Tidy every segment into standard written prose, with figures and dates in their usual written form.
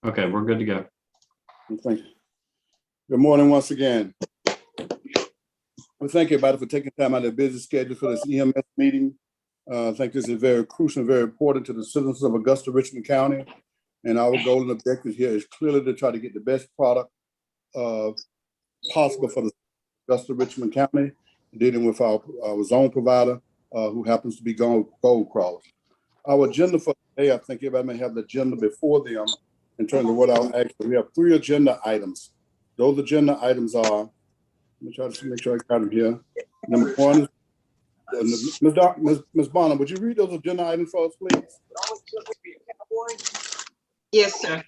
Okay, we're good to go. Thank you. Good morning once again. Well, thank you, everybody, for taking time out of their busy schedule for this EMS meeting. I think this is very crucial and very important to the citizens of Augusta, Richmond County. And our goal and objective here is clearly to try to get the best product possible for the Augusta, Richmond County, dealing with our zone provider, who happens to be Gold Cross. Our agenda for today, I think everybody may have the agenda before them in terms of what I'll actually, we have 3 agenda items. Those agenda items are, let me try to make sure I got them here. Number 1 is, Ms. Bonner, would you read those agenda items for us, please? Yes, sir.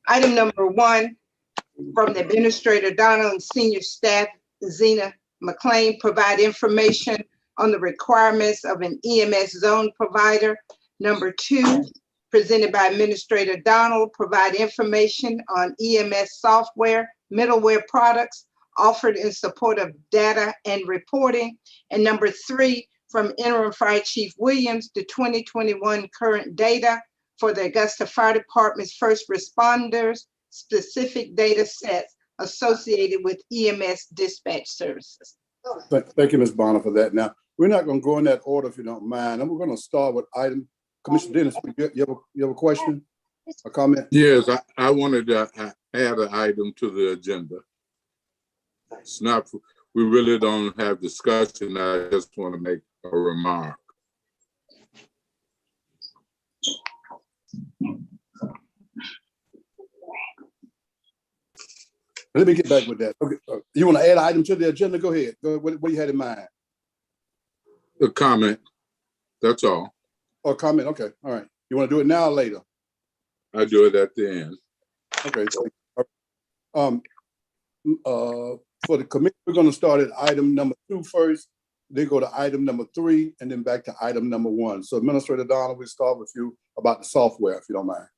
Item number 1 from the Administrator Donald and Senior Staff Zena McLean, provide information on the requirements of an EMS zone provider. Number 2, presented by Administrator Donald, provide information on EMS software, middleware products offered in support of data and reporting. And number 3, from Interim Fire Chief Williams, the 2021 current data for the Augusta Fire Department's first responders, specific data sets associated with EMS dispatch services. Thank you, Ms. Bonner, for that. Now, we're not going to go in that order if you don't mind. And we're going to start with item, Commissioner Dennis, you have a question, a comment? Yes, I wanted to add an item to the agenda. It's not, we really don't have discussion. I just want to make a remark. Let me get back with that. Okay, you want to add an item to the agenda? Go ahead. Go ahead. What do you had in mind? A comment, that's all. Oh, comment. Okay. All right. You want to do it now or later? I do it at the end. Okay. For the committee, we're going to start at item number 2 first, then go to item number 3, and then back to item number 1. So, Administrator Donald, we'll start with you about the software, if you don't mind.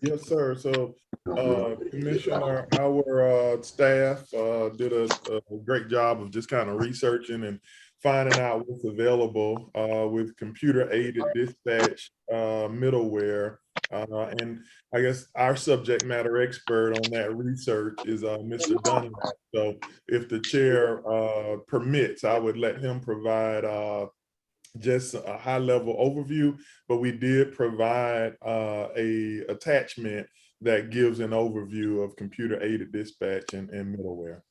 Yes, sir. So, Commissioner, our staff did a great job of just kind of researching and finding out what's available with computer-aided dispatch middleware. And I guess our subject matter expert on that research is Mr. Dunlap. So if the chair permits, I would let him provide just a high-level overview, but we did provide a attachment that gives an overview of computer-aided dispatch and middleware.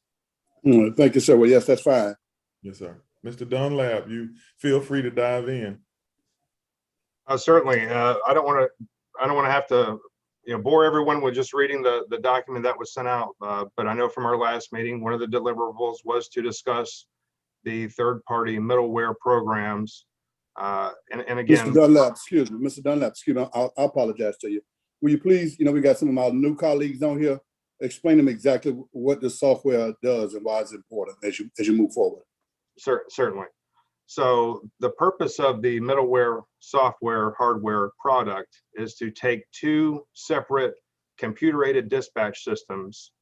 Thank you, sir. Well, yes, that's fine. Yes, sir. Mr. Dunlap, you feel free to dive in. Certainly. I don't want to have to, bore everyone with just reading the document that was sent out. But I know from our last meeting, one of the deliverables was to discuss the third-party middleware programs. And again, Mr. Dunlap, excuse me. Mr. Dunlap, excuse me. I apologize to you. Will you please, we got some of our new colleagues on here. Explain them exactly what the software does and why it's important as you move forward. Certainly. So the purpose of the middleware software hardware product is to take 2 separate computer-aided dispatch systems.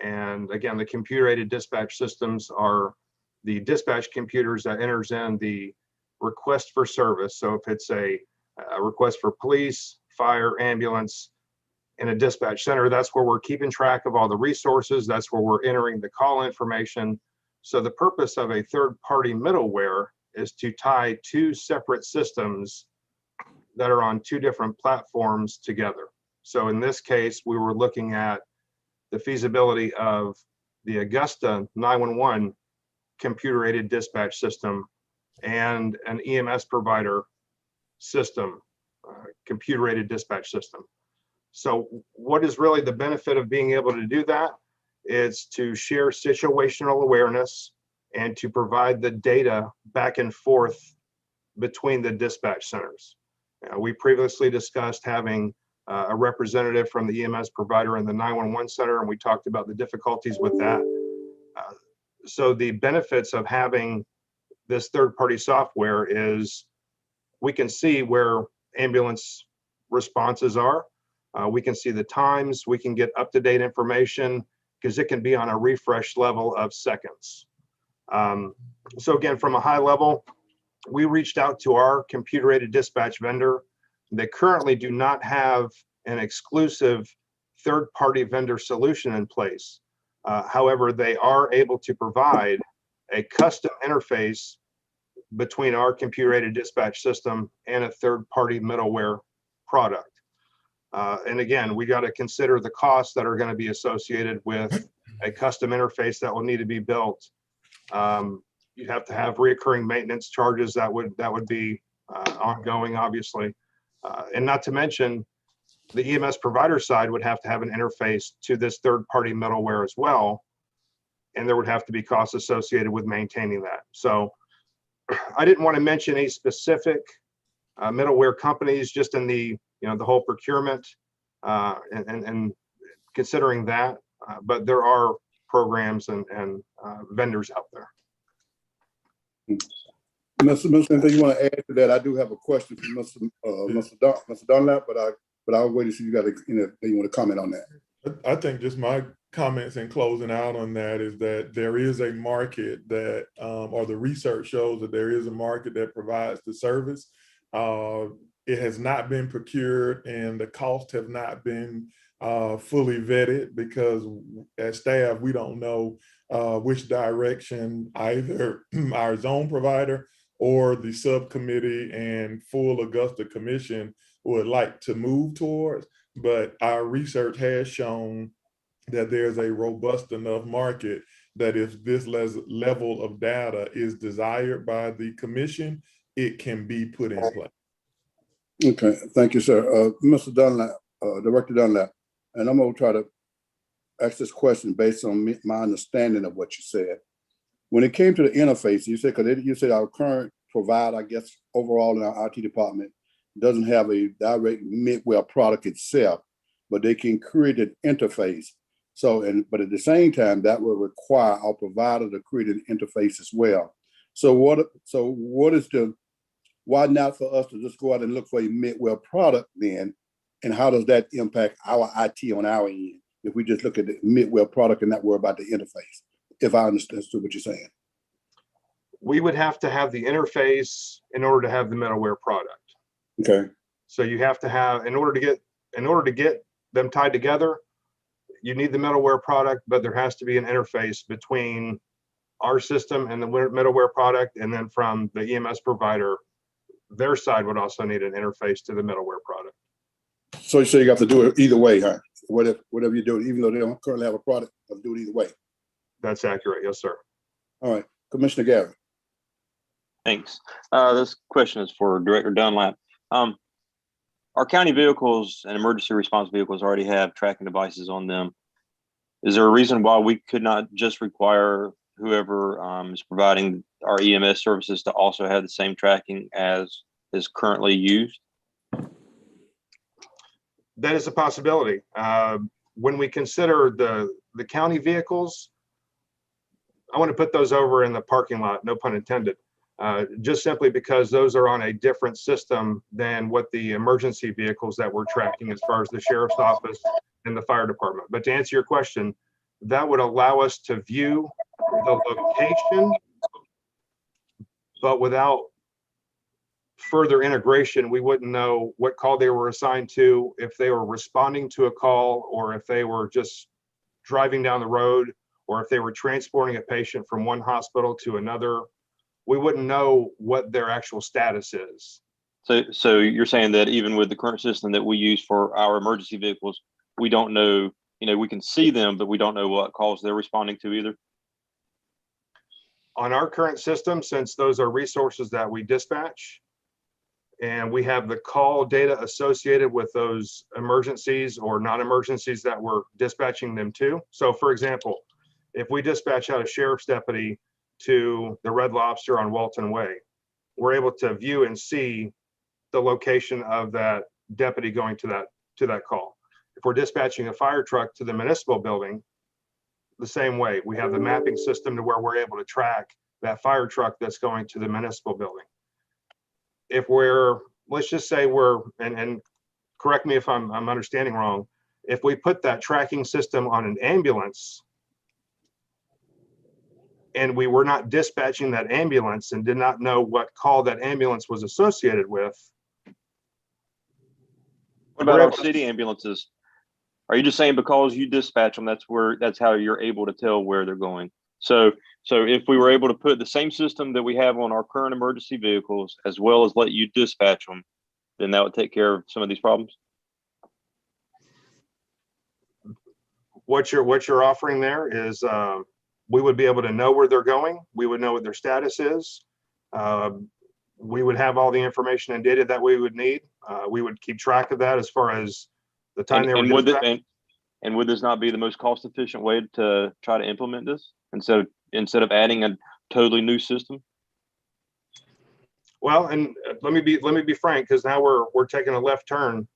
And again, the computer-aided dispatch systems are the dispatch computers that enters in the request for service. So if it's a request for police, fire, ambulance in a dispatch center, that's where we're keeping track of all the resources. That's where we're entering the call information. So the purpose of a third-party middleware is to tie 2 separate systems that are on 2 different platforms together. So in this case, we were looking at the feasibility of the Augusta 911 computer-aided dispatch system and an EMS provider system, computer-aided dispatch system. So what is really the benefit of being able to do that? It's to share situational awareness and to provide the data back and forth between the dispatch centers. We previously discussed having a representative from the EMS provider in the 911 center, and we talked about the difficulties with that. So the benefits of having this third-party software is we can see where ambulance responses are. We can see the times, we can get up-to-date information because it can be on a refresh level of seconds. So again, from a high level, we reached out to our computer-aided dispatch vendor. They currently do not have an exclusive third-party vendor solution in place. However, they are able to provide a custom interface between our computer-aided dispatch system and a third-party middleware product. And again, we got to consider the costs that are going to be associated with a custom interface that will need to be built. You'd have to have reoccurring maintenance charges that would be ongoing, obviously. And not to mention, the EMS provider side would have to have an interface to this third-party middleware as well. And there would have to be costs associated with maintaining that. So I didn't want to mention any specific middleware companies, just in the the whole procurement and considering that, but there are programs and vendors out there. Mr. Anything you want to add to that? I do have a question for Mr. Dunlap, but I'll wait to see if you got you want to comment on that. I think just my comments in closing out on that is that there is a market that, or the research shows that there is a market that provides the service. It has not been procured and the costs have not been fully vetted, because as staff, we don't know which direction either our zone provider or the subcommittee and full Augusta Commission would like to move towards. But our research has shown that there's a robust enough market that if this level of data is desired by the commission, it can be put in place. Okay, thank you, sir. Mr. Dunlap, Director Dunlap, and I'm gonna try to ask this question based on my understanding of what you said. When it came to the interface, you said, because you said our current provider, I guess, overall in our IT department, doesn't have a direct midware product itself, but they can create an interface. So, but at the same time, that will require our provider to create an interface as well. So what is why not for us to just go out and look for a midware product then? And how does that impact our IT on our end if we just look at the midware product and not worry about the interface, if I understood what you're saying? We would have to have the interface in order to have the middleware product. Okay. So you have to have, in order to get them tied together, you need the middleware product, but there has to be an interface between our system and the middleware product. And then from the EMS provider, their side would also need an interface to the middleware product. So you have to do it either way, huh? Whatever you do, even though they don't currently have a product, you have to do it either way. That's accurate. Yes, sir. All right, Commissioner Garrett. Thanks. This question is for Director Dunlap. Our county vehicles and emergency response vehicles already have tracking devices on them. Is there a reason why we could not just require whoever is providing our EMS services to also have the same tracking as is currently used? That is a possibility. When we consider the county vehicles, I want to put those over in the parking lot, no pun intended, just simply because those are on a different system than what the emergency vehicles that we're tracking as far as the sheriff's office and the fire department. But to answer your question, that would allow us to view the location, but without further integration, we wouldn't know what call they were assigned to, if they were responding to a call, or if they were just driving down the road, or if they were transporting a patient from one hospital to another. We wouldn't know what their actual status is. So you're saying that even with the current system that we use for our emergency vehicles, we don't know, we can see them, but we don't know what calls they're responding to either? On our current system, since those are resources that we dispatch, and we have the call data associated with those emergencies or non-emergencies that we're dispatching them to. So for example, if we dispatch out a sheriff's deputy to the Red Lobster on Walton Way, we're able to view and see the location of that deputy going to that call. If we're dispatching a fire truck to the municipal building, the same way, we have the mapping system to where we're able to track that fire truck that's going to the municipal building. If let's just say and correct me if I'm understanding wrong, if we put that tracking system on an ambulance and we were not dispatching that ambulance and did not know what call that ambulance was associated with, What about We're our able to- city ambulances? Are you just saying because you dispatch them, that's how you're able to tell where they're going? So if we were able to put the same system that we have on our current emergency vehicles, as well as let you dispatch them, then that would take care of some of these problems? What you're offering there is, we would be able to know where they're going. We would know what their status is. We would have all the information and data that we would need. We would keep track of that as far as the time they were And would dispatched. and would this not be the most cost efficient way to try to implement this instead of adding a totally new system? Well, and let me be frank, because now we're taking a left turn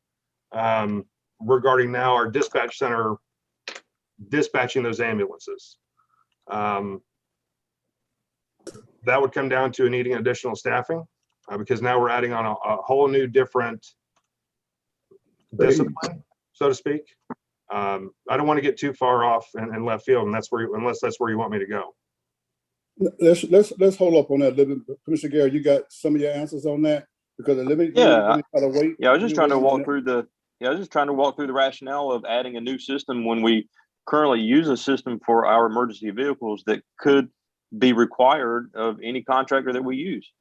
regarding now our dispatch center dispatching those ambulances. That would come down to needing additional staffing because now we're adding on a whole new different discipline, so to speak. I don't want to get too far off in left field, and unless that's where you want me to go. Let's hold up on that a little bit. Commissioner Gary, you got some of your answers on that? Because let me try to wait. Yeah, I was just trying to walk through the rationale of adding a new system when we currently use a system for our emergency vehicles that could be required of any contractor that we use.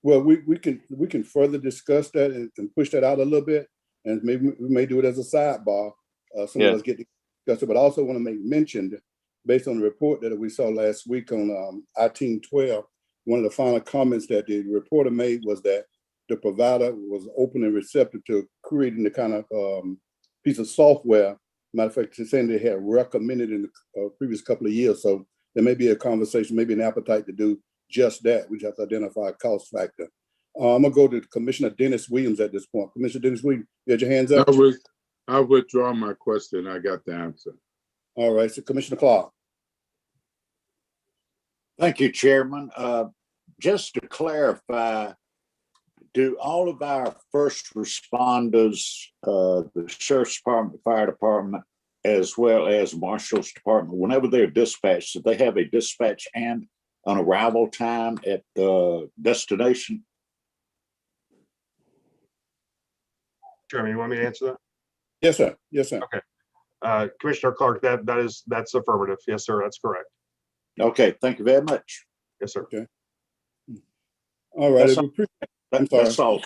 Well, we can further discuss that and push that out a little bit, and maybe we may do it as a sidebar. Some of us get to discuss it, but I also want to make mention, based on the report that we saw last week on I-Team 12, one of the final comments that the reporter made was that the provider was open and receptive to creating the kind of piece of software. Matter of fact, they're saying they had recommended in the previous couple of years. So there may be a conversation, maybe an appetite to do just that. We just have to identify a cost factor. I'm gonna go to Commissioner Dennis Williams at this point. Commissioner Dennis Williams, you had your hands up? I withdraw my question. I got the answer. All right, so Commissioner Clark. Thank you, Chairman. Just to clarify, do all of our first responders, the Sheriff's Department, Fire Department, as well as Marshal's Department, whenever they're dispatched, do they have a dispatch and an arrival time at the destination? Chairman, you want me to answer that? Yes, sir. Yes, sir. Okay. Commissioner Clark, that's affirmative. Yes, sir, that's correct. Okay, thank you very much. Yes, sir. Okay. All right. I'm sorry. That's all.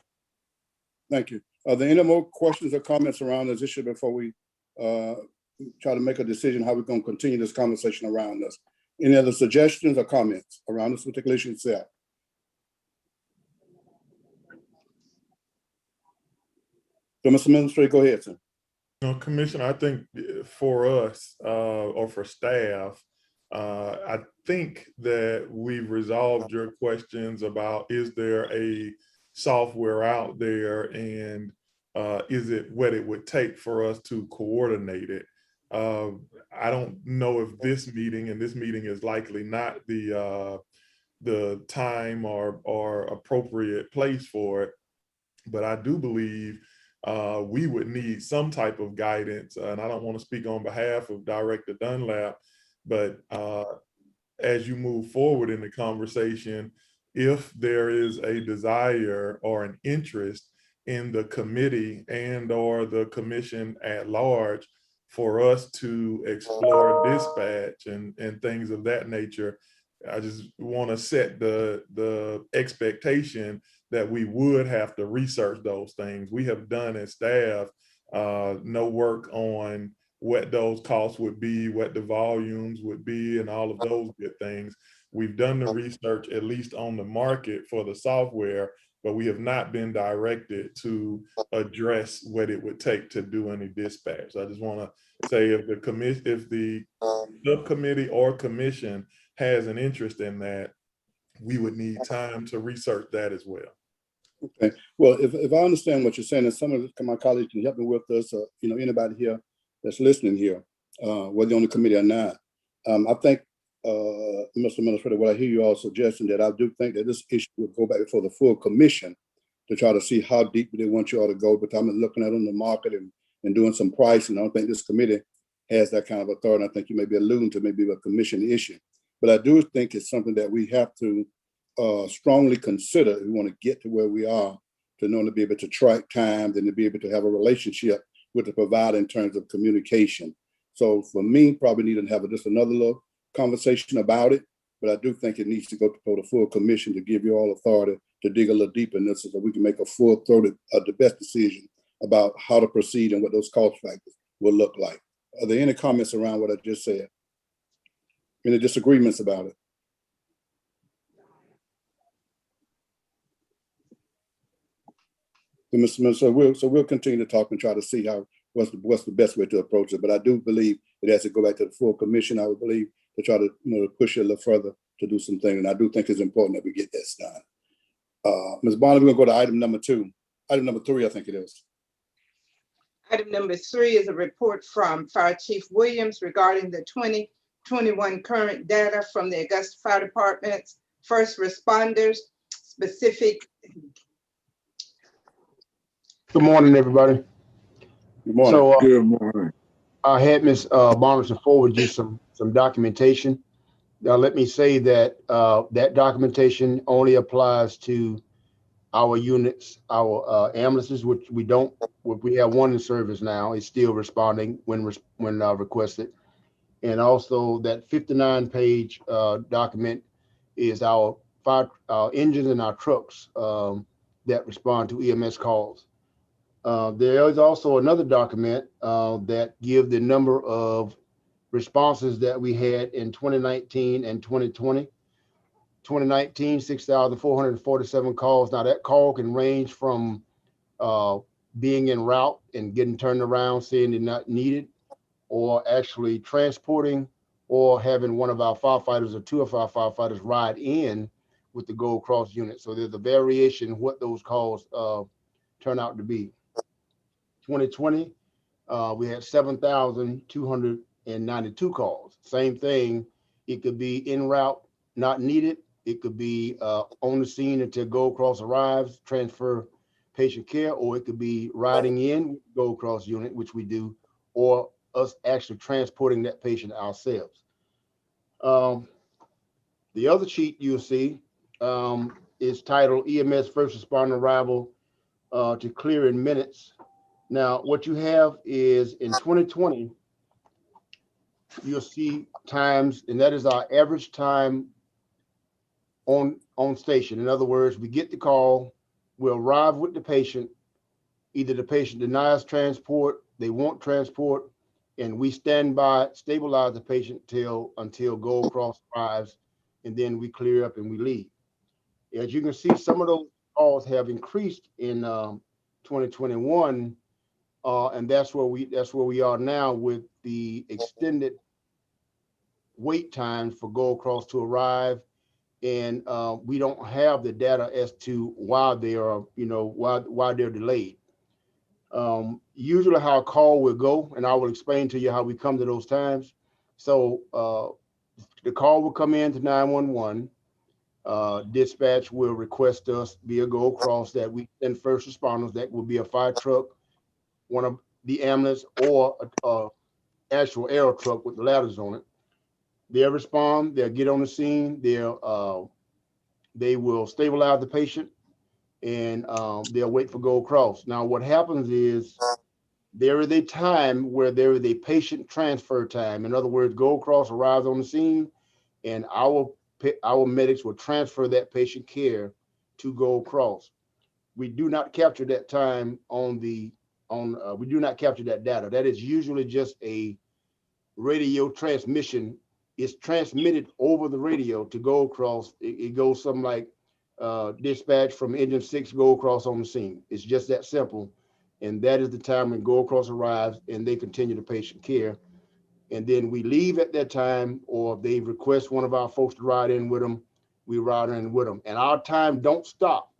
Thank you. Are there any more questions or comments around this issue before we try to make a decision how we're going to continue this conversation around this? Any other suggestions or comments around this particular issue itself? So, Mr. Administrator, go ahead, sir. No, Commissioner, I think for us or for staff, I think that we've resolved your questions about is there a software out there and is it what it would take for us to coordinate it. I don't know if this meeting, and this meeting is likely not the time or appropriate place for it, but I do believe we would need some type of guidance, and I don't want to speak on behalf of Director Dunlap, but as you move forward in the conversation, if there is a desire or an interest in the committee and or the commission at large for us to explore dispatch and things of that nature, I just want to set the expectation that we would have to research those things. We have done as staff no work on what those costs would be, what the volumes would be, and all of those good things. We've done the research, at least on the market for the software, but we have not been directed to address what it would take to do any dispatch. I just want to say if the subcommittee or commission has an interest in that, we would need time to research that as well. Okay. Well, if I understand what you're saying, and some of my colleagues can help me with this, anybody here that's listening here, whether on the committee or not, I think, Mr. Administrator, what I hear you all suggesting, that I do think that this issue would go back before the full commission to try to see how deep they want you all to go. But I'm looking at on the market and doing some pricing. I don't think this committee has that kind of authority. I think you may be alluding to maybe a commission issue. But I do think it's something that we have to strongly consider if we want to get to where we are to know to be able to track times and to be able to have a relationship with the provider in terms of communication. So for me, probably need to have just another little conversation about it, but I do think it needs to go to the full commission to give you all authority to dig a little deeper in this so that we can make a full-throated, the best decision about how to proceed and what those cost factors will look like. Are there any comments around what I just said? Any disagreements about it? So we'll continue to talk and try to see what's the best way to approach it. But I do believe it has to go back to the full commission. I would believe to try to push it a little further to do some things. And I do think it's important that we get that done. Ms. Bonner, we're gonna go to item number 2. Item number 3, I think it is. Item number 3 is a report from Fire Chief Williams regarding the 2021 current data from the Augusta Fire Department's first responders, specific. Good morning, everybody. Good morning. So Good morning. I had Ms. Barnes to forward you some documentation. Now, let me say that that documentation only applies to our units, our ambulances, which we have one in service now. It's still responding when requested. And also that 59-page document is our engines and our trucks that respond to EMS calls. There is also another document that gives the number of responses that we had in 2019 and 2020. 2019, 6,447 calls. Now that call can range from being en route and getting turned around, saying they're not needed, or actually transporting, or having one of our firefighters or two of our firefighters ride in with the Gold Cross unit. So there's a variation in what those calls turn out to be. 2020, we had 7,292 calls. Same thing. It could be en route, not needed. It could be on the scene until Gold Cross arrives, transfer patient care, or it could be riding in with Gold Cross unit, which we do, or us actually transporting that patient ourselves. The other sheet you'll see is titled EMS First Responder Arrival to Clear in Minutes. Now, what you have is in 2020, you'll see times, and that is our average time on station. In other words, we get the call, we'll arrive with the patient, either the patient denies transport, they want transport, and we stand by, stabilize the patient until Gold Cross arrives, and then we clear up and we leave. As you can see, some of those calls have increased in 2021, and that's where we are now with the extended wait time for Gold Cross to arrive. And we don't have the data as to why they are, why they're delayed. Usually how a call will go, and I will explain to you how we come to those times. So the call will come in to 911. Dispatch will request us via Gold Cross that we send first responders. That will be a fire truck, one of the ambulance, or a actual aero truck with the ladders on it. They'll respond, they'll get on the scene, they will stabilize the patient, and they'll wait for Gold Cross. Now, what happens is there is a time where there is a patient transfer time. In other words, Gold Cross arrives on the scene, and our medics will transfer that patient care to Gold Cross. We do not capture that time we do not capture that data. That is usually just a radio transmission. It's transmitted over the radio to Gold Cross. It goes something like dispatch from engine 6, Gold Cross on the scene. It's just that simple. And that is the time when Gold Cross arrives and they continue the patient care. And then we leave at that time, or they request one of our folks to ride in with them, we ride in with them. And our time don't stop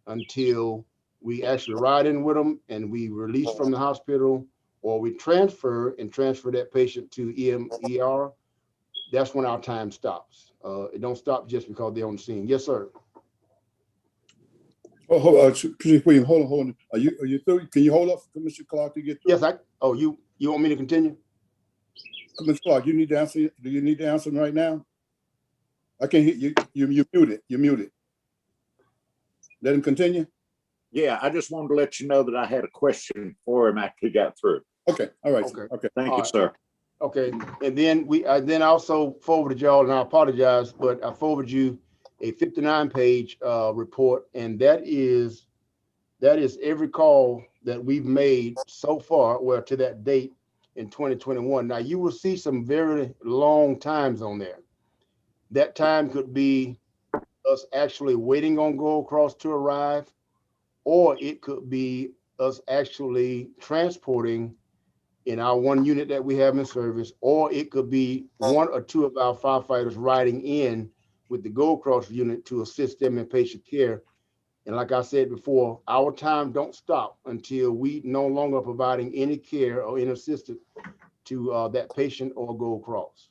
until we actually ride in with them and we release from the hospital, or we transfer that patient to ER. That's when our time stops. It don't stop just because they're on the scene. Yes, sir. Oh, hold on. William, hold on. Are you through? Can you hold up for Mr. Clark to get through? Yes, you want me to continue? Mr. Clark, you need to answer. Do you need to answer right now? I can't hear you. You're muted. You're muted. Let him continue. Yeah, I just wanted to let you know that I had a question for him after he got through. Okay, all right, Okay. okay. Thank All you, right. sir. Okay, and then I then also forwarded y'all, and I apologize, but I forwarded you a 59-page report, and that is every call that we've made so far, well, to that date in 2021. Now, you will see some very long times on there. That time could be us actually waiting on Gold Cross to arrive, or it could be us actually transporting in our one unit that we have in service, or it could be one or two of our firefighters riding in with the Gold Cross unit to assist them in patient care. And like I said before, our time don't stop until we no longer providing any care or any assistance to that patient or Gold Cross.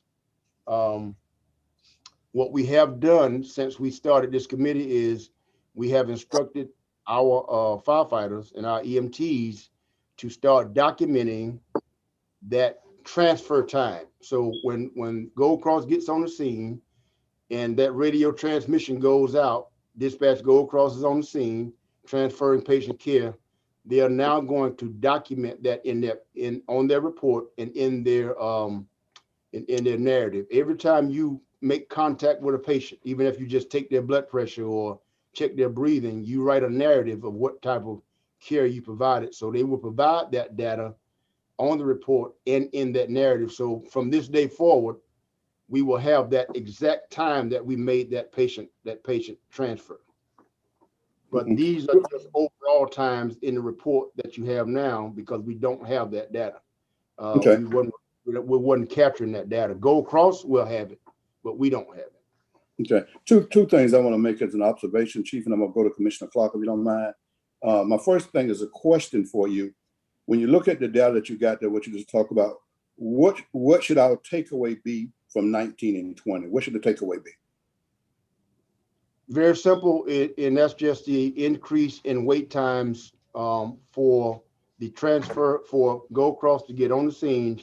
What we have done since we started this committee is we have instructed our firefighters and our EMTs to start documenting that transfer time. So when Gold Cross gets on the scene and that radio transmission goes out, dispatch Gold Cross is on the scene, transferring patient care, they are now going to document that on their report and in their narrative. Every time you make contact with a patient, even if you just take their blood pressure or check their breathing, you write a narrative of what type of care you provided. So they will provide that data on the report and in that narrative. So from this day forward, we will have that exact time that we made that patient transfer. But these are just overall times in the report that you have now because we don't have that data. Okay. We wasn't capturing that data. Gold Cross will have it, but we don't have it. Okay, two things I want to make as an observation, Chief, and I'm gonna go to Commissioner Clark if you don't mind. My first thing is a question for you. When you look at the data that you got there, what you just talked about, what should our takeaway be from 19 and 20? What should the takeaway be? Very simple, and that's just the increase in wait times for the transfer for Gold Cross to get on the scene,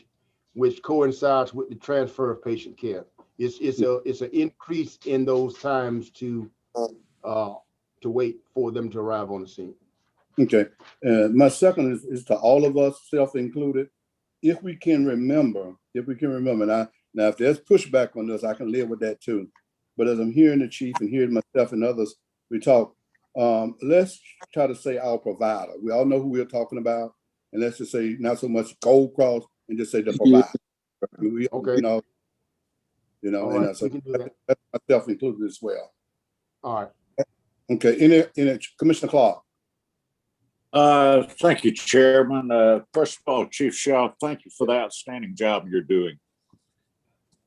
which coincides with the transfer of patient care. It's an increase in those times to wait for them to arrive on the scene. Okay, my second is to all of us, self-included. If we can remember, now if there's pushback on this, I can live with that too. But as I'm hearing the chief and hearing myself and others, we talk, let's try to say our provider. We all know who we're talking about. And let's just say not so much Gold Cross and just say the provider. We, Okay. All right, and so we can do that. That's myself included as well. All right. Okay, in Commissioner Clark. Thank you, Chairman. First of all, Chief Shaw, thank you for the outstanding job you're doing.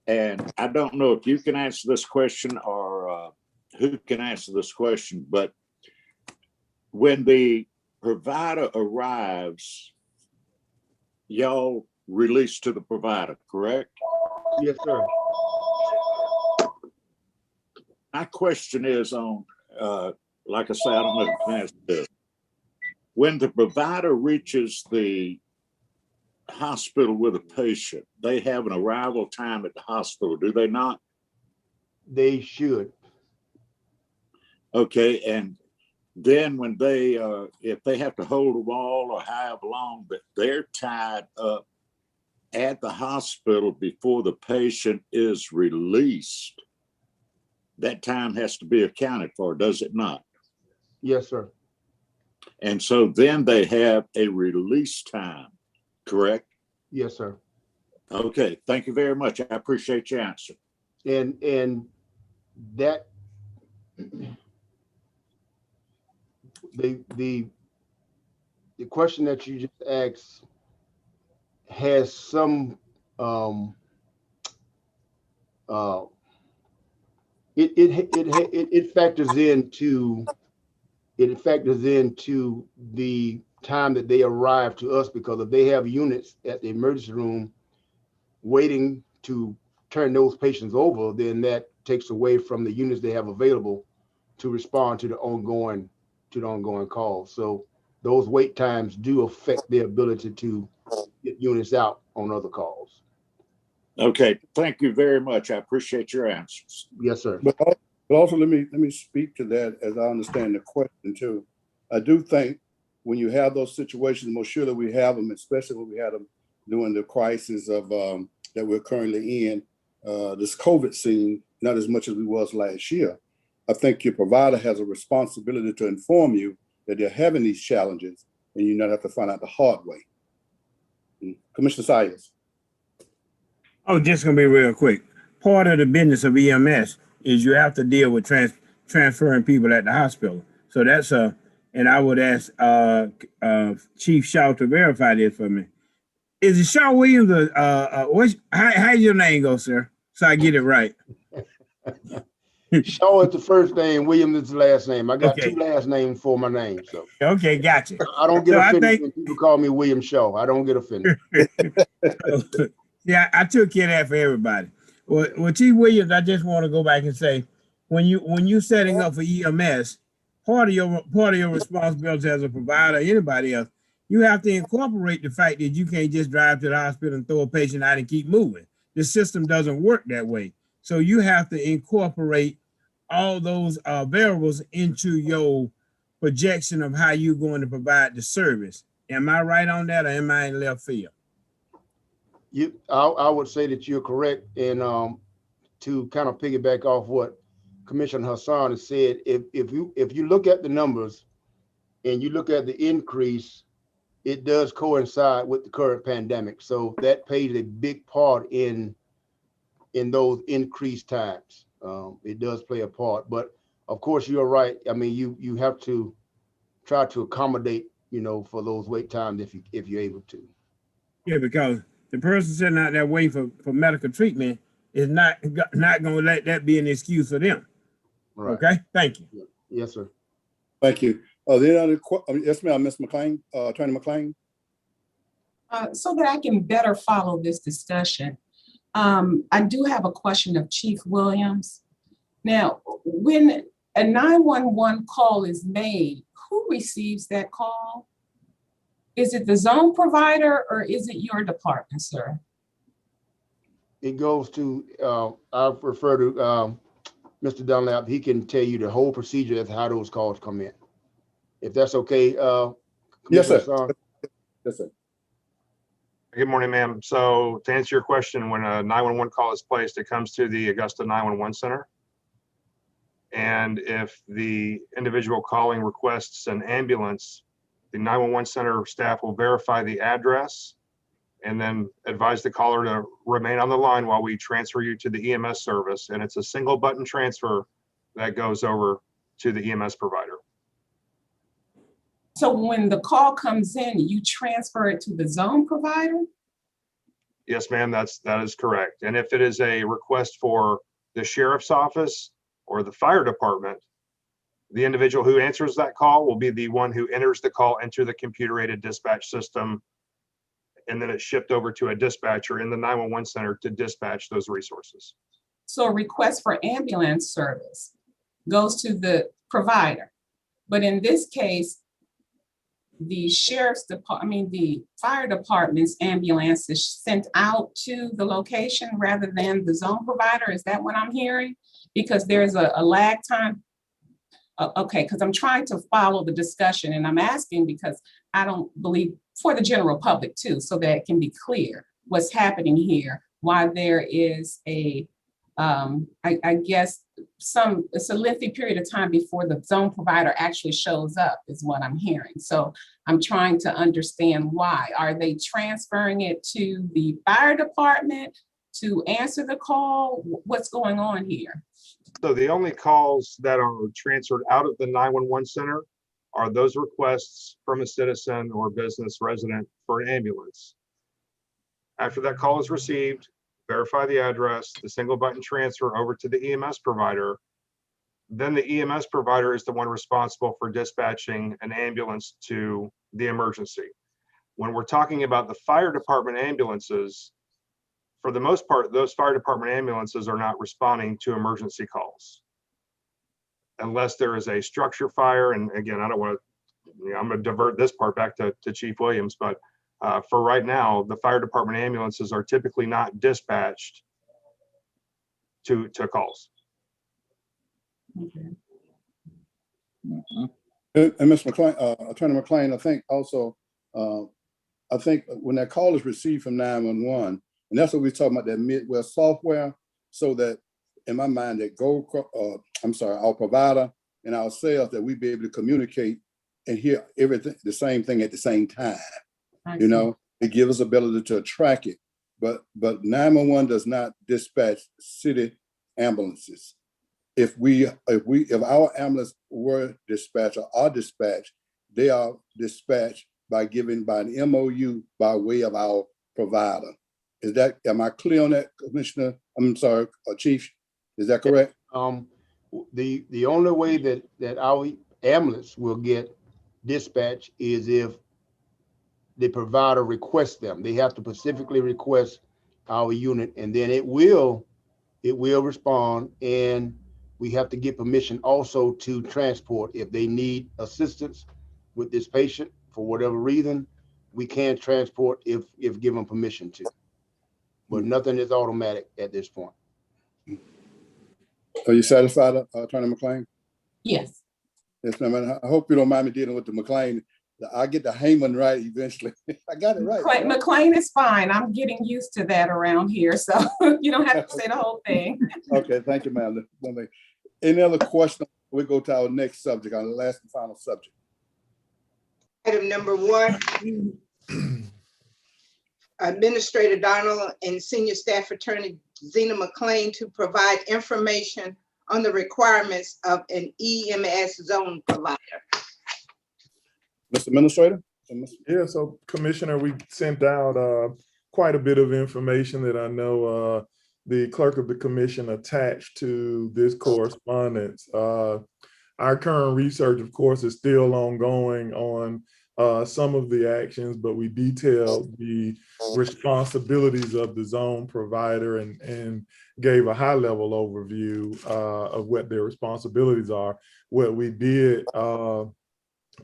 And I don't know if you can answer this question or who can answer this question, but when the provider arrives, y'all release to the provider, correct? Yes, sir. My question is on, like I say, I don't know if you can answer this. When the provider reaches the hospital with a patient, they have an arrival time at the hospital, do they not? They should. Okay, and then when they, if they have to hold a wall or however long, that they're tied up at the hospital before the patient is released, that time has to be accounted for, does it not? Yes, sir. And so then they have a release time, correct? Yes, sir. Okay, thank you very much. I appreciate your answer. And that the question that you just asked has some it factors into the time that they arrive to us, because if they have units at the emergency room waiting to turn those patients over, then that takes away from the units they have available to respond to the ongoing calls. So those wait times do affect their ability to get units out on other calls. Okay, thank you very much. I appreciate your answers. Yes, sir. But also let me speak to that as I understand the question too. I do think when you have those situations, most surely we have them, especially when we had them during the crisis of that we're currently in, this COVID scene, not as much as we was last year. I think your provider has a responsibility to inform you that they're having these challenges and you not have to find out the hard way. Commissioner Sayers. Oh, just gonna be real quick. Part of the business of EMS is you have to deal with transferring people at the hospital. So that's and I would ask Chief Shaw to verify this for me. Is it Shaw Williams how's your name go, sir? So I get it right. Shaw is the first name, Williams is the last name. I got Okay. two last names for my name, so. Okay, gotcha. I don't get So offended when people call me William Shaw. I don't get offended. Yeah, I took care of that for everybody. Well, Chief Williams, I just want to go back and say, when you setting up for EMS, part of your responsibility as a provider, anybody else, you have to incorporate the fact that you can't just drive to the hospital and throw a patient out and keep moving. The system doesn't work that way. So you have to incorporate all those variables into your projection of how you're going to provide the service. Am I right on that, or am I in left field? I would say that you're correct. And to kind of piggyback off what Commissioner Hassan has said, if you look at the numbers and you look at the increase, it does coincide with the current pandemic. So that plays a big part in those increased times. It does play a part, but of course you're right. I mean, you have to try to accommodate, for those wait times if you're able to. Yeah, because the person sitting out there waiting for medical treatment is not going to let that be an excuse for them. Right. Okay, thank you. Yes, sir. Thank you. Yes, ma'am, Ms. McLean, Attorney McLean. So that I can better follow this discussion, I do have a question of Chief Williams. Now, when a 911 call is made, who receives that call? Is it the zone provider or is it your department, sir? It goes to, I refer to Mr. Dunlap. He can tell you the whole procedure of how those calls come in. If that's okay. Yes, sir. Yes, sir. Good morning, ma'am. So to answer your question, when a 911 call is placed, it comes to the Augusta 911 Center. And if the individual calling requests an ambulance, the 911 Center staff will verify the address and then advise the caller to remain on the line while we transfer you to the EMS service. And it's a single button transfer that goes over to the EMS provider. So when the call comes in, you transfer it to the zone provider? Yes, ma'am, that is correct. And if it is a request for the sheriff's office or the fire department, the individual who answers that call will be the one who enters the call into the computer-aided dispatch system, and then it's shipped over to a dispatcher in the 911 center to dispatch those resources. So a request for ambulance service goes to the provider. But in this case, the sheriff's department, the fire department's ambulance is sent out to the location rather than the zone provider. Is that what I'm hearing? Because there's a lag time. Okay, because I'm trying to follow the discussion, and I'm asking because I don't believe, for the general public too, so that it can be clear what's happening here, why there is a, I guess it's a lengthy period of time before the zone provider actually shows up is what I'm hearing. So I'm trying to understand why. Are they transferring it to the fire department to answer the call? What's going on here? So the only calls that are transferred out of the 911 center are those requests from a citizen or business resident for an ambulance. After that call is received, verify the address, the single button transfer over to the EMS provider. Then the EMS provider is the one responsible for dispatching an ambulance to the emergency. When we're talking about the fire department ambulances, for the most part, those fire department ambulances are not responding to emergency calls unless there is a structure fire. And again, I don't want to, I'm going to divert this part back to Chief Williams, but for right now, the fire department ambulances are typically not dispatched to calls. Okay. And Ms. McLean, Attorney McLean, I think also, I think when that call is received from 911, and that's what we're talking about, that Midwest software, so that in my mind, that our provider and our sales, that we be able to communicate and hear everything, the same thing at the same time. You know, it gives us ability to track it, but 911 does not dispatch city ambulances. If our ambulance were dispatched or are dispatched, they are dispatched by an MOU by way of our provider. Am I clear on that, Commissioner? I'm sorry, Chief, is that correct? The only way that our ambulance will get dispatch is if the provider requests them. They have to specifically request our unit, and then it will respond, and we have to get permission also to transport. If they need assistance with this patient for whatever reason, we can transport if given permission to. But nothing is automatic at this point. Are you satisfied, Attorney McLean? Yes. Yes, ma'am. I hope you don't mind me dealing with the McLean. I get the Heyman right eventually. I got it right. McLean is fine. I'm getting used to that around here, so you don't have to say the whole thing. Okay, thank you, ma'am. Any other questions? We go to our next subject, our last and final subject. Item number 1, Administrator Donald and Senior Staff Attorney Zena McLean to provide information on the requirements of an EMS zone provider. Mr. Administrator? Yeah, so Commissioner, we sent out quite a bit of information that I know the clerk of the commission attached to this correspondence. Our current research, of course, is still ongoing on some of the actions, but we detailed the responsibilities of the zone provider and gave a high level overview of what their responsibilities are. What we did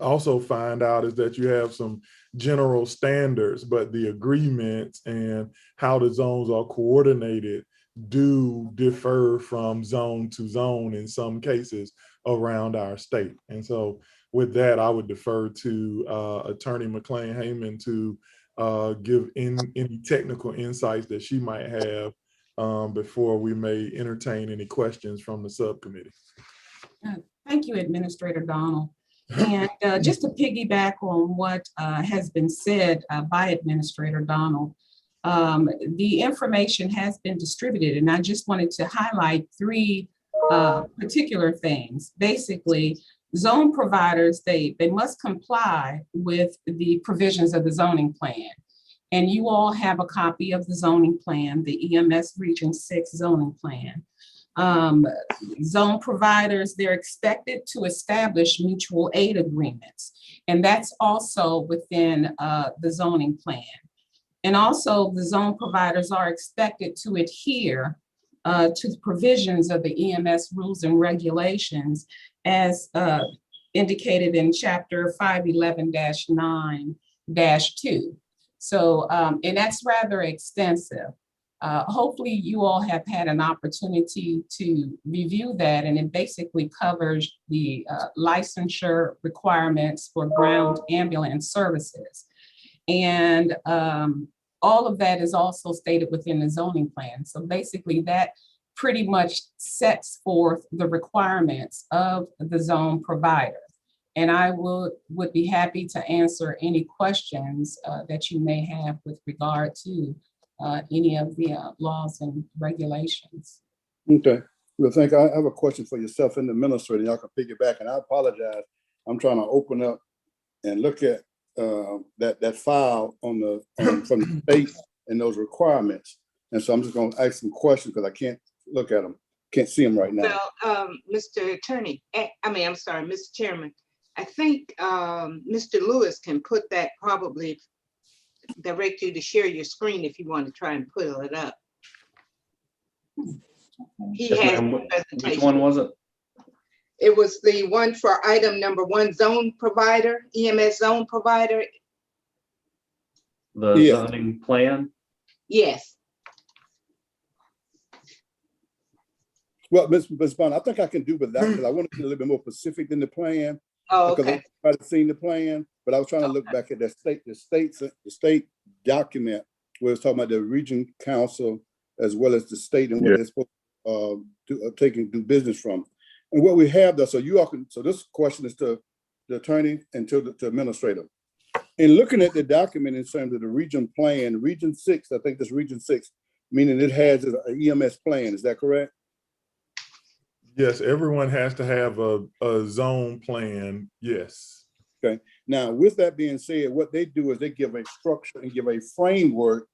also find out is that you have some general standards, but the agreements and how the zones are coordinated do differ from zone to zone in some cases around our state. And so with that, I would defer to Attorney McLean Heyman to give any technical insights that she might have before we may entertain any questions from the subcommittee. Thank you, Administrator Donald. And just to piggyback on what has been said by Administrator Donald, the information has been distributed, and I just wanted to highlight 3 particular things. Basically, zone providers, they must comply with the provisions of the zoning plan. And you all have a copy of the zoning plan, the EMS Region 6 zoning plan. Zone providers, they're expected to establish mutual aid agreements, and that's also within the zoning plan. And also the zone providers are expected to adhere to the provisions of the EMS rules and regulations as indicated in chapter 511-9-2. So, and that's rather extensive. Hopefully you all have had an opportunity to review that, and it basically covers the licensure requirements for ground ambulance services. And all of that is also stated within the zoning plan. So basically that pretty much sets forth the requirements of the zone provider. And I would be happy to answer any questions that you may have with regard to any of the laws and regulations. Okay. Well, I have a question for yourself and the administrator. Y'all can piggyback, and I apologize. I'm trying to open up and look at that file from the state and those requirements. And so I'm just going to ask some questions because I can't look at them. Can't see them right now. Well, Mr. Attorney, I'm sorry, Mr. Chairman, I think Mr. Lewis can put that, probably direct you to share your screen if you want to try and put it up. He has the presentation. Which one was it? It was the one for item number 1, zone provider, EMS zone provider. The zoning plan? Yes. Well, Ms. Bond, I think I can do with that because I want to be a little bit more specific than the plan. Oh, because okay. everybody's seen the plan, but I was trying to look back at the state document where it's talking about the region council as well as the state and what Yeah. they're supposed to take and do business from. And what we have though, so you all can, so this question is to the attorney and to the administrator. In looking at the document in terms of the region plan, region 6, I think this region 6, meaning it has an EMS plan, is that correct? Yes, everyone has to have a zone plan, yes. Okay. Now, with that being said, what they do is they give a structure and give a framework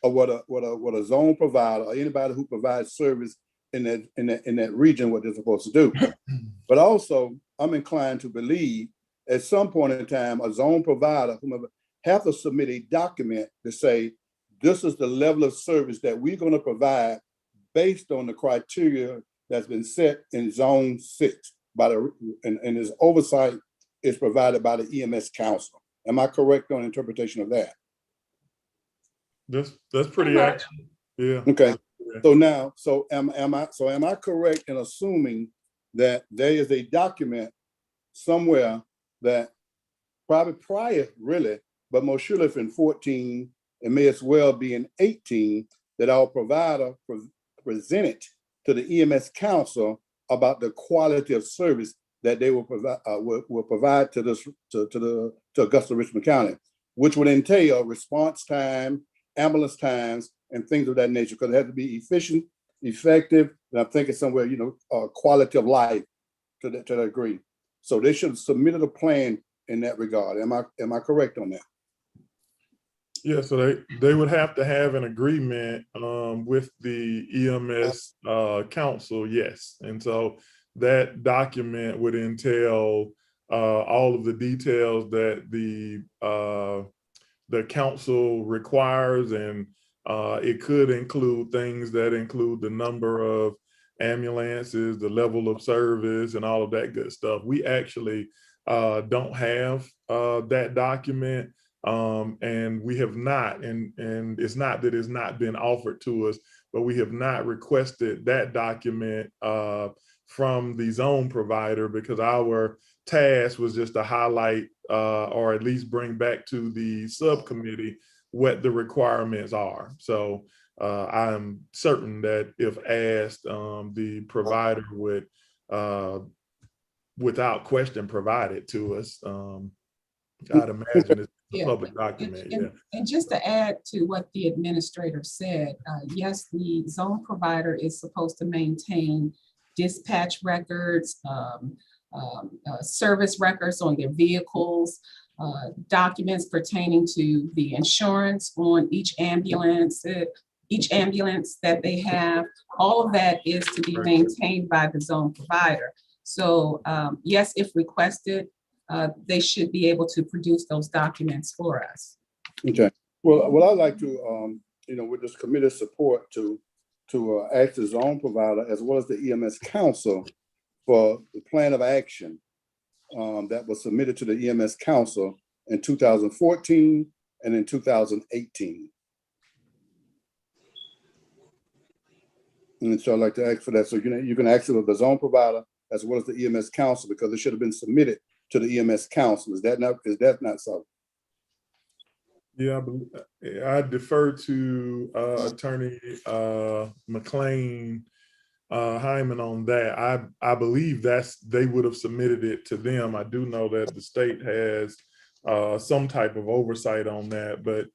of what a zone provider or anybody who provides service in that region, what they're supposed to do. But also, I'm inclined to believe at some point in time, a zone provider, whomever, have to submit a document to say, this is the level of service that we're going to provide based on the criteria that's been set in zone 6 by and its oversight is provided by the EMS Council. Am I correct on interpretation of that? That's pretty accurate. Yeah. Okay. So now, am I correct in assuming that there is a document somewhere that probably prior, really, but most surely if in 14, it may as well be in 18, that our provider presented to the EMS Council about the quality of service that they will provide to Augusta Richmond County, which would entail response time, ambulance times, and things of that nature, because it has to be efficient, effective, and I'm thinking somewhere, quality of life to that degree. So they should have submitted a plan in that regard. Am I correct on that? Yeah, so they would have to have an agreement with the EMS council, yes. And so that document would entail all of the details that the council requires, and it could include things that include the number of ambulances, the level of service, and all of that good stuff. We actually don't have that document. And we have not, and it's not that it's not been offered to us, but we have not requested that document from the zone provider, because our task was just to highlight or at least bring back to the subcommittee what the requirements are. So I'm certain that if asked, the provider would without question provide it to us. I'd imagine it's a public document. And just to add to what the administrator said, yes, the zone provider is supposed to maintain dispatch records, service records on their vehicles, documents pertaining to the insurance on each ambulance that they have. All of that is to be maintained by the zone provider. So yes, if requested, they should be able to produce those documents for us. Okay. Well, what I'd like to, with this committed support to act as zone provider as well as the EMS Council for the plan of action that was submitted to the EMS Council in 2014 and in 2018. And so I'd like to ask for that. So you can ask it of the zone provider as well as the EMS Council, because it should have been submitted to the EMS Council. Is that not so? Yeah, I defer to Attorney McLean Hyman on that. I believe they would have submitted it to them. I do know that the state has some type of oversight on that, but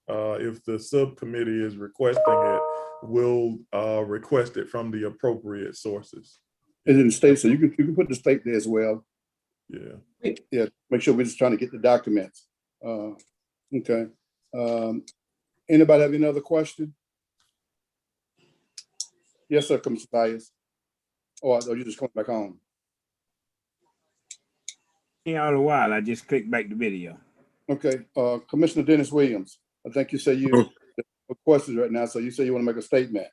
if the subcommittee is requesting it, we'll request it from the appropriate sources. And in the state, so you can put the state there as well. Yeah. Yeah, make sure we're just trying to get the documents. Okay. Anybody have any other question? Yes, sir, Commissioner Bias. Or you just coming back on? Yeah, all the while, I just clicked back the video. Okay, Commissioner Dennis Williams, I think you say you have questions right now, so you say you want to make a statement.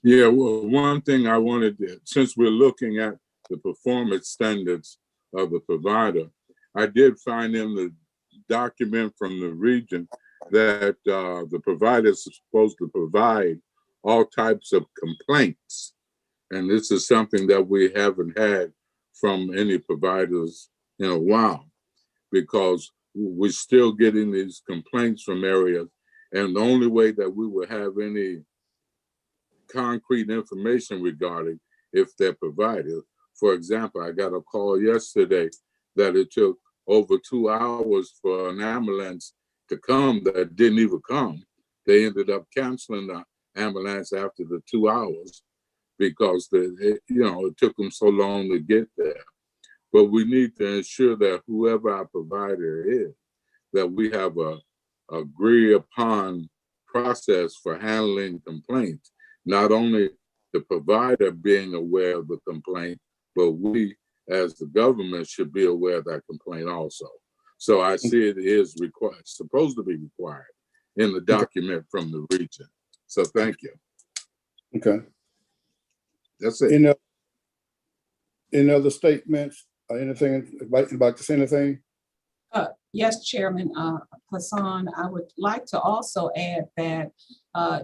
Yeah, well, one thing I wanted to, since we're looking at the performance standards of the provider, I did find in the document from the region that the providers are supposed to provide all types of complaints. And this is something that we haven't had from any providers in a while, because we're still getting these complaints from areas. And the only way that we will have any concrete information regarding if they're provided. For example, I got a call yesterday that it took over 2 hours for an ambulance to come that didn't even come. They ended up canceling the ambulance after the 2 hours because it took them so long to get there. But we need to ensure that whoever our provider is, that we have a agreed upon process for handling complaints. Not only the provider being aware of the complaint, but we as the government should be aware of that complaint also. So I see it is required, supposed to be required in the document from the region. So thank you. Okay. That's it. Any other statements or anything, about to say anything? Yes, Chairman Hassan, I would like to also add that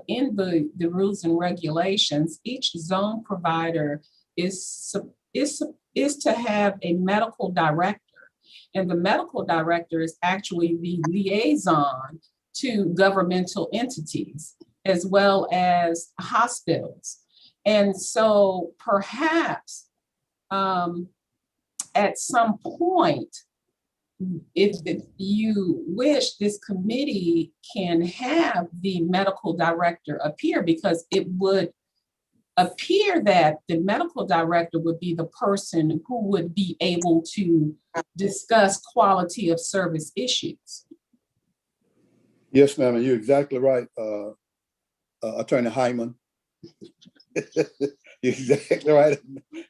in the rules and regulations, each zone provider is to have a medical director. And the medical director is actually the liaison to governmental entities as well as hospitals. And so perhaps at some point, if you wish, this committee can have the medical director appear, because it would appear that the medical director would be the person who would be able to discuss quality of service issues. Yes, ma'am, and you're exactly right, Attorney Hyman. You're exactly right.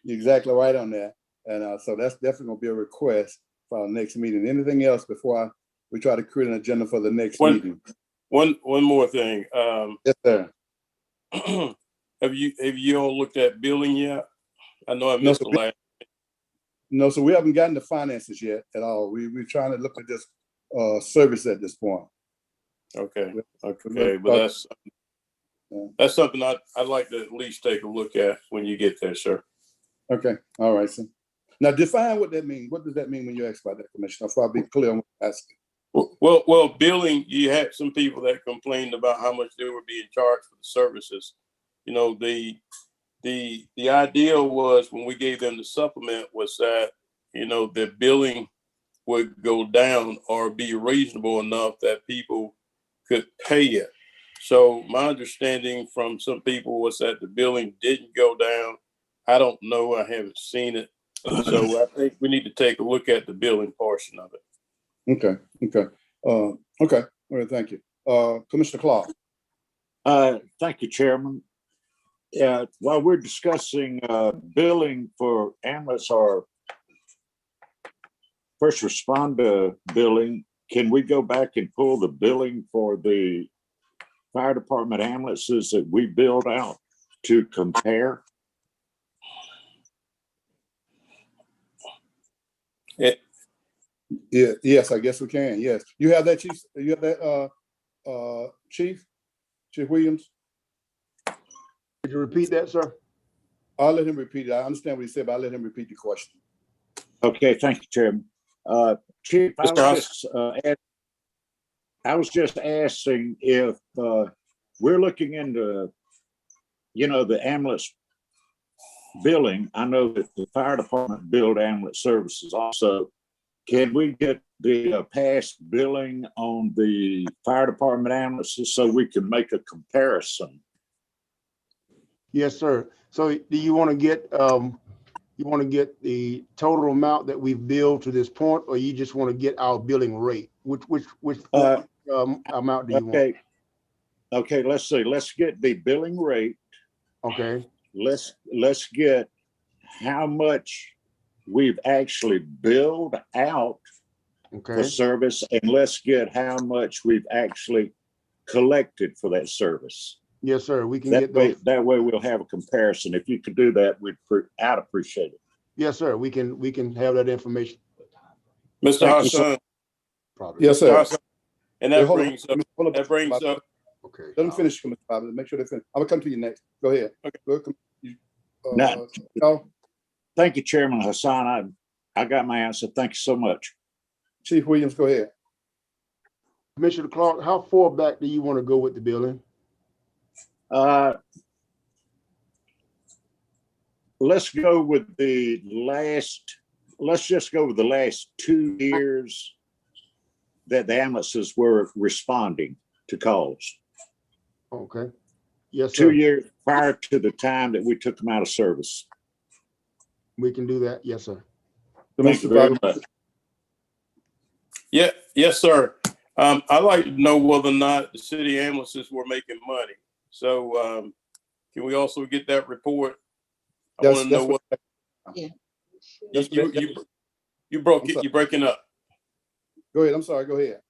You're exactly right on that. And so that's definitely gonna be a request for our next meeting. Anything else before we try to create an agenda for the next meeting? One more thing. Yes, sir. Have you all looked at billing yet? I know I missed the last. No, so we haven't gotten the finances yet at all. We're trying to look at this service at this point. Okay, but that's something I'd like to at least take a look at when you get there, sir. Okay, all right, sir. Now define what that means. What does that mean when you ask about that, Commissioner? So I'll be clear on what I'm asking. Well, billing, you had some people that complained about how much they were being charged for the services. You know, the idea was when we gave them the supplement was that, you know, the billing would go down or be reasonable enough that people could pay it. So my understanding from some people was that the billing didn't go down. I don't know. I haven't seen it. So I think we need to take a look at the billing portion of it. Okay. Okay. All right, thank you. Commissioner Clark. Thank you, Chairman. While we're discussing billing for ambulance or first responder billing, can we go back and pull the billing for the fire department ambulances that we build out to compare? Yeah, yes, I guess we can. Yes. You have that, Chief? You have that, Chief Williams? Could you repeat that, sir? I'll let him repeat it. I understand what he said, but I'll let him repeat the question. Okay, thank you, Chairman. Chief, I was just asking if we're looking into, the ambulance billing. I know that the fire department billed ambulance services also. Can we get the past billing on the fire department ambulances so we can make a comparison? Yes, sir. So do you want to get the total amount that we've billed to this point, or you just want to get our billing rate? Which amount do you want? Okay, let's see. Let's get the billing rate. Okay. Let's get how much we've actually billed out for service, and let's get how much we've actually collected for that service. Yes, sir. We can get those. That way we'll have a comparison. If you could do that, I'd appreciate it. Yes, sir. We can have that information. Mr. Hassan. Yes, sir. Hassan. And that brings up. Okay. Let them finish, Commissioner Bobby. Make sure they finish. I'm gonna come to you next. Go ahead. Okay. Go ahead. Thank you, Chairman Hassan. I got my answer. Thank you so much. Chief Williams, go ahead. Commissioner Clark, how far back do you want to go with the building? Let's go with the last, let's just go with the last 2 years that the ambulances were responding to calls. Okay. Yes, 2 sir. years prior to the time that we took them out of service. We can do that. Yes, sir. Thank you very much. Yeah, yes, sir. I'd like to know whether or not the city ambulances were making money. So can we also get that report? I want to know what. Yeah. You broke it. You're breaking up. Go ahead. I'm sorry. Go ahead.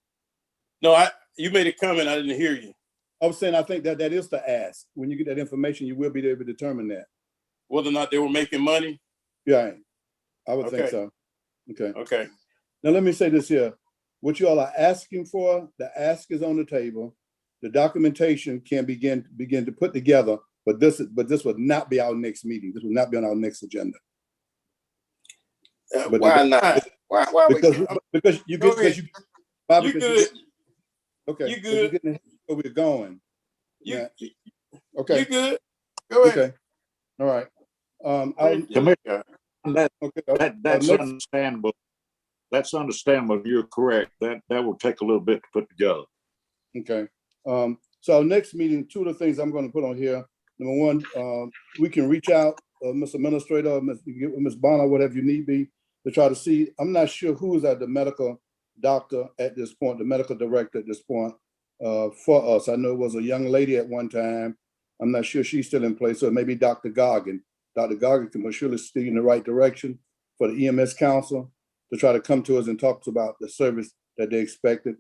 No, you made a comment. I didn't hear you. I was saying, I think that is the ask. When you get that information, you will be able to determine that. Whether or not they were making money? Yeah, I would think so. Okay. Okay. Now, let me say this here. What you all are asking for, the ask is on the table. The documentation can begin to put together, but this would not be our next meeting. This would not be on our next agenda. Why not? Why because you good. Okay. You good. You're getting where we're going. Okay. You good. Go ahead. Okay. All right. That's understandable. That's understandable. You're correct. That will take a little bit to put together. Okay. So our next meeting, 2 of the things I'm going to put on here. Number 1, we can reach out, Mr. Administrator, Ms. Bonner, whatever you need be, to try to see. I'm not sure who is at the medical doctor at this point, the medical director at this point for us. I know it was a young lady at one time. I'm not sure she's still in place. So maybe Dr. Goggin. Dr. Goggin can surely steer in the right direction for the EMS Council to try to come to us and talk to us about the service that they expected.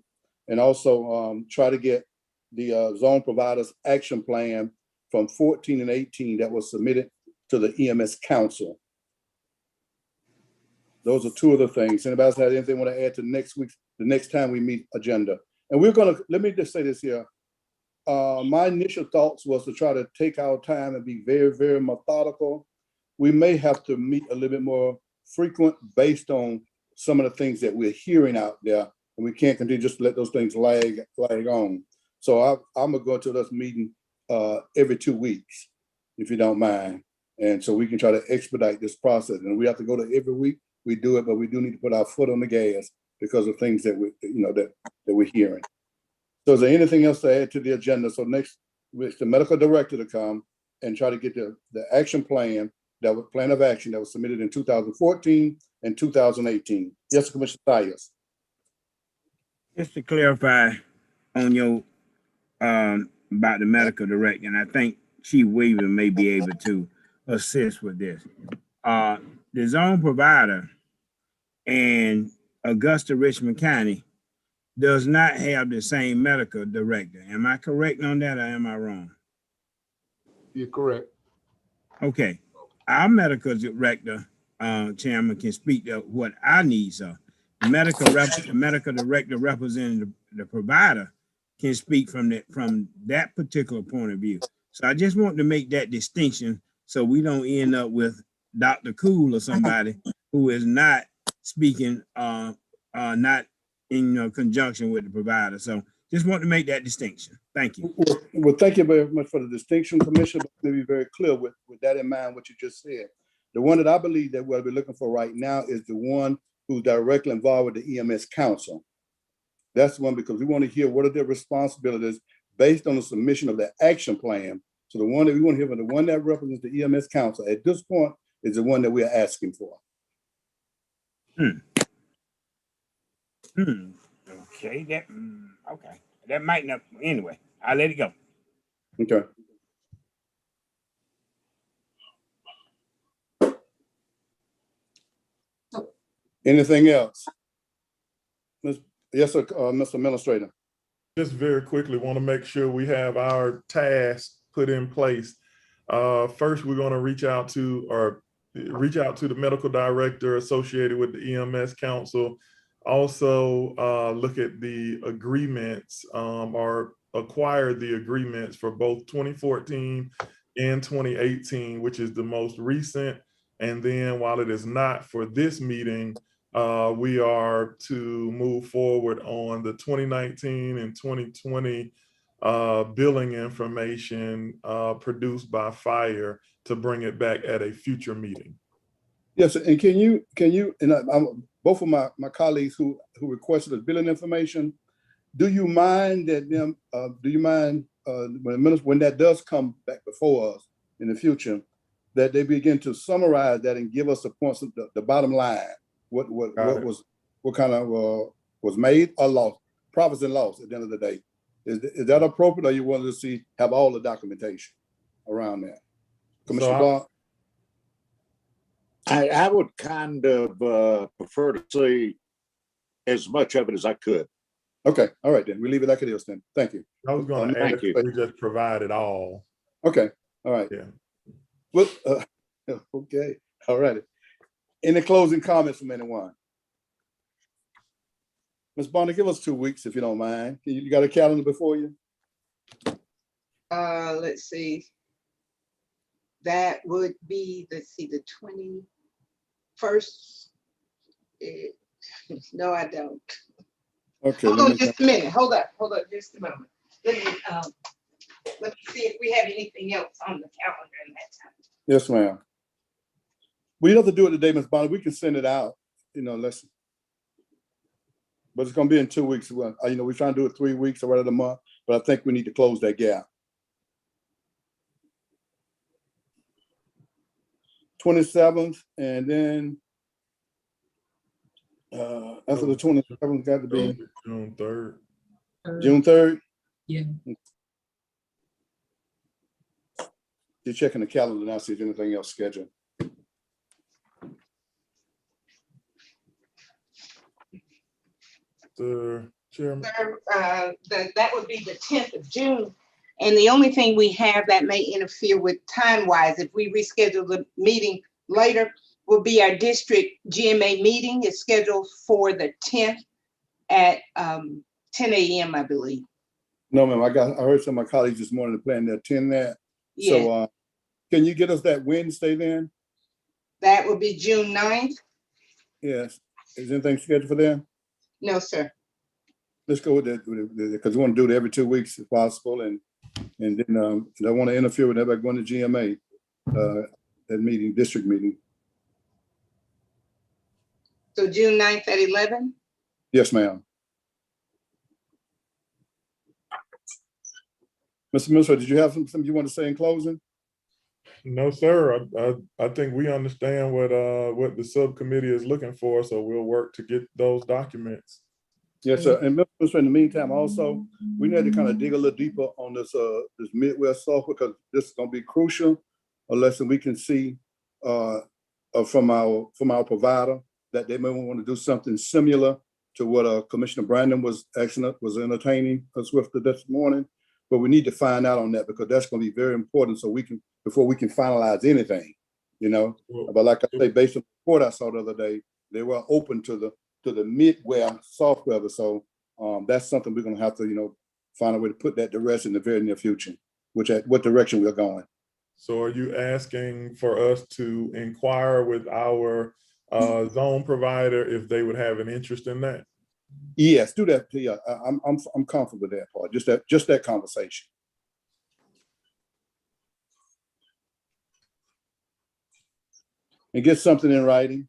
And also try to get the zone providers action plan from 14 and 18 that was submitted to the EMS Council. Those are 2 of the things. Anybody else have anything want to add to next week's, the next time we meet agenda? And we're going to, let me just say this here. My initial thoughts was to try to take our time and be very, very methodical. We may have to meet a little bit more frequent based on some of the things that we're hearing out there, and we can't continue just to let those things lag on. So I'm gonna go to this meeting every 2 weeks, if you don't mind. And so we can try to expedite this process. And we have to go to every week, we do it, but we do need to put our foot on the gas because of things that that we're hearing. So is there anything else to add to the agenda? So next, with the medical director to come and try to get the action plan, plan of action that was submitted in 2014 and 2018. Yes, Commissioner Sayers. Just to clarify on your about the medical director, and I think Chief Weaver may be able to assist with this. The zone provider in Augusta, Richmond County does not have the same medical director. Am I correct on that or am I wrong? You're correct. Okay. Our medical director, chairman, can speak to what our needs are. The medical director representing the provider can speak from that particular point of view. So I just want to make that distinction so we don't end up with Dr. Cool or somebody who is not speaking, not in conjunction with the provider. So just want to make that distinction. Thank you. Well, thank you very much for the distinction, Commissioner. Let me be very clear with that in mind, what you just said. The one that I believe that we'll be looking for right now is the one who's directly involved with the EMS Council. That's the one, because we want to hear what are their responsibilities based on the submission of the action plan. So the one that we want to hear from the one that represents the EMS Council at this point is the one that we are asking for. Okay, okay. That might not, anyway, I'll let it go. Okay. Anything else? Yes, sir, Mr. Administrator. Just very quickly, want to make sure we have our tasks put in place. First, we're going to reach out to the medical director associated with the EMS Council. Also, look at the agreements or acquire the agreements for both 2014 and 2018, which is the most recent, And then while it is not for this meeting, we are to move forward on the 2019 and 2020 billing information produced by fire to bring it back at a future meeting. Yes, and can you, and both of my colleagues who requested the billing information, do you mind that them, when that does come back before us in the future, that they begin to summarize that and give us the points of the bottom line, what kind of was made or lost, profits and loss at the end of the day. Is that appropriate, or you want to have all the documentation around that? Commissioner Bond? I would kind of prefer to see as much of it as I could. Okay, all right then. We leave it like it is then. Thank you. I was going to ask if we just provide it all. Okay, all right. Yeah. Well, okay, all righty. Any closing comments from anyone? Ms. Bonner, give us 2 weeks if you don't mind. You got a calendar before you? Let's see. That would be, let's see, the 21st. No, I don't. Okay. Hold on just a minute. Hold up just a moment. Let me see if we have anything else on the calendar in that time. Yes, ma'am. We don't have to do it today, Ms. Bonner. We can send it out, listen. But it's going to be in 2 weeks. Well, we're trying to do it 3 weeks or rather a month, but I think we need to close that gap. 27th, and then after the 27th, got to be June 3rd. June 3rd. Yeah. You're checking the calendar now, see if there's anything else scheduled. The chairman. That would be the 10th of June. And the only thing we have that may interfere with time-wise, if we reschedule the meeting later, will be our district GMA meeting. It's scheduled for the 10th at 10 a.m., I believe. No, ma'am, I heard some of my colleagues this morning planning to attend that. Yeah. So can you get us that Wednesday then? That will be June 9th. Yes. Is anything scheduled for then? No, sir. Let's go with that because we want to do it every 2 weeks if possible. And then I don't want to interfere with everybody going to GMA, that meeting, district meeting. So June 9th at 11? Yes, ma'am. Mr. Minister, did you have something you want to say in closing? No, sir. I think we understand what the subcommittee is looking for, so we'll work to get those documents. Yes, sir. And Mr. Minister, in the meantime, also, we need to kind of dig a little deeper on this Midwest software because this is going to be crucial unless we can see from our provider that they may want to do something similar to what Commissioner Brandon was entertaining us with this morning. But we need to find out on that because that's going to be very important so before we can finalize anything, But like I say, based on the report I saw the other day, they were open to the midware software. So that's something we're going to have to, find a way to put that to rest in the very near future, what direction we're going. So are you asking for us to inquire with our zone provider if they would have an interest in that? Yes, do that. Yeah, I'm comfortable with that part. Just that conversation. And get something in writing.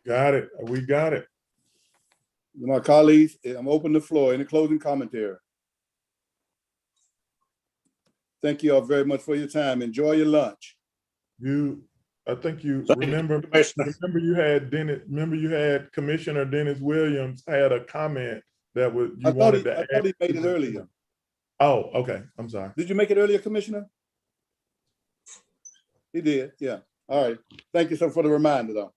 Got it. We got it. My colleagues, I'm opening the floor. Any closing commentary? Thank you all very much for your time. Enjoy your lunch. I think you remember you had Dennis. Remember you had Commissioner Dennis Williams had a comment that I thought he made it earlier. Oh, okay. I'm sorry. Did you make it earlier, Commissioner? He did. Yeah. All right. Thank you, sir, for the reminder, though.